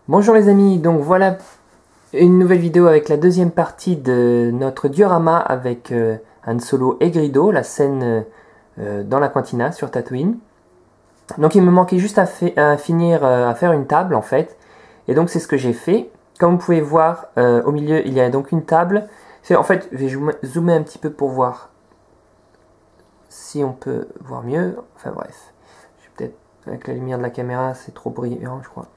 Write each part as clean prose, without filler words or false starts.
Bonjour les amis, donc voilà une nouvelle vidéo avec la deuxième partie de notre diorama avec Han Solo et Greedo, la scène dans la cantina sur Tatooine. Donc il me manquait juste à finir à faire une table en fait, et donc c'est ce que j'ai fait. Comme vous pouvez voir, au milieu il y a donc une table. En fait, je vais zoomer un petit peu pour voir si on peut voir mieux. Enfin bref, peut-être avec la lumière de la caméra c'est trop brillant je crois.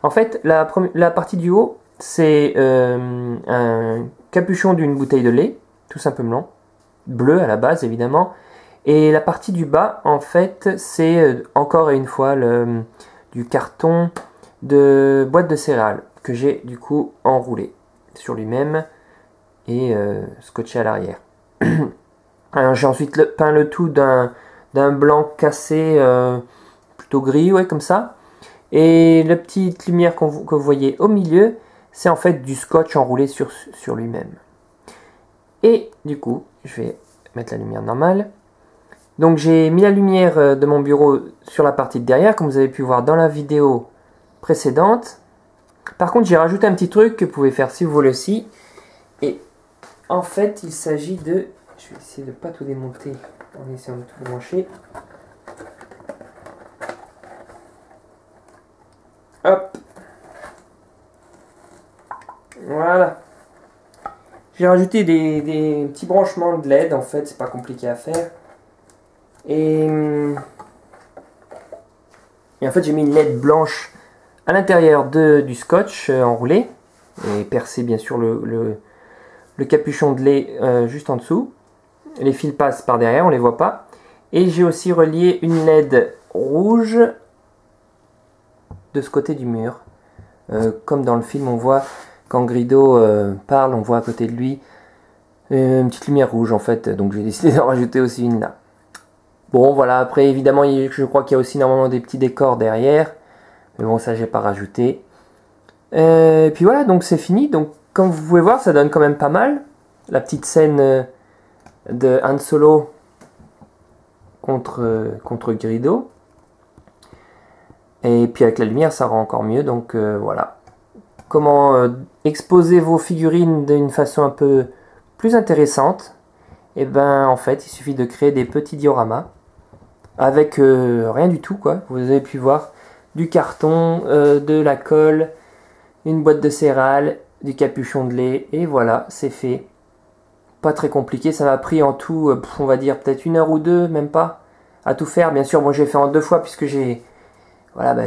En fait, la partie du haut, c'est un capuchon d'une bouteille de lait, tout simplement, bleu à la base évidemment. Et la partie du bas, en fait, c'est encore une fois du carton de boîte de céréales que j'ai du coup enroulé sur lui-même et scotché à l'arrière. J'ai ensuite peint le tout d'un blanc cassé plutôt gris, ouais, comme ça. Et la petite lumière que vous voyez au milieu, c'est en fait du scotch enroulé sur lui-même. Et du coup, je vais mettre la lumière normale. Donc j'ai mis la lumière de mon bureau sur la partie de derrière, comme vous avez pu voir dans la vidéo précédente. Par contre, j'ai rajouté un petit truc que vous pouvez faire si vous voulez aussi. Et en fait, il s'agit de... Je vais essayer de ne pas tout démonter en essayant de tout brancher. Hop. Voilà. J'ai rajouté des petits branchements de LED, en fait, c'est pas compliqué à faire. Et en fait, j'ai mis une LED blanche à l'intérieur du scotch enroulé et percé bien sûr le capuchon de lait juste en dessous. Les fils passent par derrière, on les voit pas. Et j'ai aussi relié une LED rouge de ce côté du mur. Comme dans le film, on voit quand Greedo parle, on voit à côté de lui une petite lumière rouge en fait. Donc j'ai décidé d'en rajouter aussi une là. Bon voilà, après évidemment je crois qu'il y a aussi normalement des petits décors derrière. Mais bon ça j'ai pas rajouté. Et puis voilà, donc c'est fini. Donc comme vous pouvez voir, ça donne quand même pas mal. La petite scène de Han Solo contre Greedo. Et puis avec la lumière ça rend encore mieux. Donc voilà. Comment exposer vos figurines d'une façon un peu plus intéressante. Et ben en fait il suffit de créer des petits dioramas avec rien du tout quoi. Vous avez pu voir du carton, de la colle, une boîte de céréales, du capuchon de lait et voilà c'est fait. Pas très compliqué, ça m'a pris en tout on va dire peut-être 1 heure ou 2, même pas à tout faire. Bien sûr moi j'ai fait en 2 fois puisque j'ai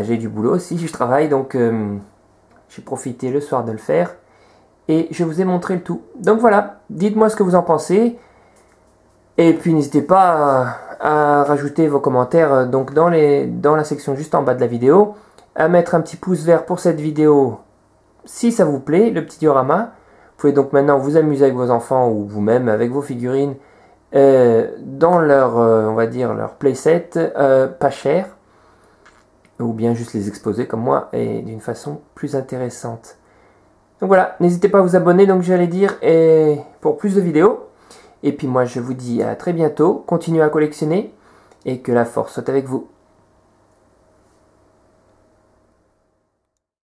j'ai du boulot aussi, je travaille donc j'ai profité le soir de le faire et je vous ai montré le tout. Donc voilà, dites-moi ce que vous en pensez. Et puis n'hésitez pas à rajouter vos commentaires donc dans la section juste en bas de la vidéo, à mettre un petit pouce vert pour cette vidéo si ça vous plaît, le petit diorama. Vous pouvez donc maintenant vous amuser avec vos enfants ou vous-même avec vos figurines dans leur, on va dire, leur playset pas cher, ou bien juste les exposer comme moi et d'une façon plus intéressante. Donc voilà, n'hésitez pas à vous abonner, donc j'allais dire, et pour plus de vidéos. Et puis moi je vous dis à très bientôt, continuez à collectionner et que la force soit avec vous.